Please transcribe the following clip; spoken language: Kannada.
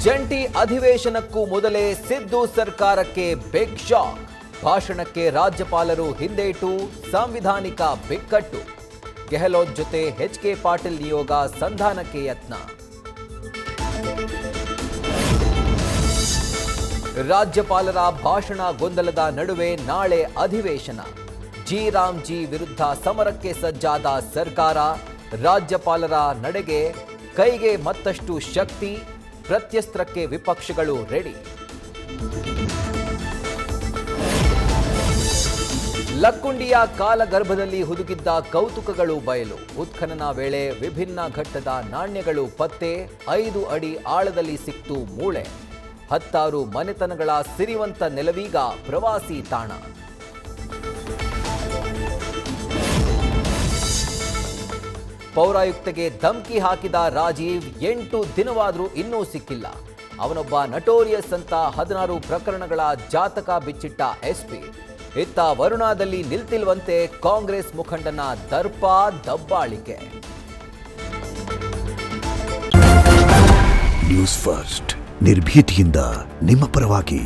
ಜಂಟಿ ಅಧಿವೇಶನಕ್ಕೂ ಮೊದಲೇ ಸಿದ್ದು ಸರ್ಕಾರಕ್ಕೆ ಬಿಗ್ ಶಾಕ್. ಭಾಷಣಕ್ಕೆ ರಾಜ್ಯಪಾಲರು ಹಿಂದೇಟು, ಸಾಂವಿಧಾನಿಕ ಬಿಕ್ಕಟ್ಟು. ಗೆಹ್ಲೋಟ್ ಜೊತೆ ಎಚ್.ಕೆ. ಪಾಟೀಲ್ ನಿಯೋಗ ಸಂಧಾನಕ್ಕೆ ಯತ್ನ. ರಾಜ್ಯಪಾಲರ ಭಾಷಣ ಗೊಂದಲದ ನಡುವೆ ನಾಳೆ ಅಧಿವೇಶನ. ಜಿ ವಿರುದ್ಧ ಸಮರಕ್ಕೆ ಸಜ್ಜಾದ ಸರ್ಕಾರ. ರಾಜ್ಯಪಾಲರ ನಡೆಗೆ ಕೈಗೆ ಮತ್ತಷ್ಟು ಶಕ್ತಿ. ಪ್ರತ್ಯಸ್ತ್ರಕ್ಕೆ ವಿಪಕ್ಷಗಳು ರೆಡಿ. ಲಕ್ಕುಂಡಿಯ ಕಾಲಗರ್ಭದಲ್ಲಿ ಹುದುಗಿದ್ದ ಕೌತುಕಗಳು ಬಯಲು. ಉತ್ಖನನ ವೇಳೆ ವಿಭಿನ್ನ ಘಟ್ಟದ ನಾಣ್ಯಗಳು ಪತ್ತೆ. 5 ಅಡಿ ಆಳದಲ್ಲಿ ಸಿಕ್ತು ಮೂಳೆ. 10 ಮನೆತನಗಳ ಸಿರಿವಂತ ನೆಲವೀಗ ಪ್ರವಾಸಿ ತಾಣ. ಪೌರಾಯುಕ್ತೆಗೆ ಧಮಕಿ ಹಾಕಿದ ರಾಜೀವ್ 8 ದಿನವಾದರೂ ಇನ್ನೂ ಸಿಕ್ಕಿಲ್ಲ. ಅವನೊಬ್ಬ ನಟೋರಿಯಸ್ ಅಂತ 16 ಪ್ರಕರಣಗಳ ಜಾತಕ ಬಿಚ್ಚಿಟ್ಟ ಎಸ್ಪಿ. ಇತ್ತ ವರುಣಾದಲ್ಲಿ ನಿಲ್ತಿಲ್ವಂತೆ ಕಾಂಗ್ರೆಸ್ ಮುಖಂಡನ ದರ್ಪ ದಬ್ಬಾಳಿಕೆ. ನ್ಯೂಸ್ ಫಸ್ಟ್ ನಿರ್ಭೀತಿಯಿಂದ ನಿಮ್ಮ ಪರವಾಗಿ.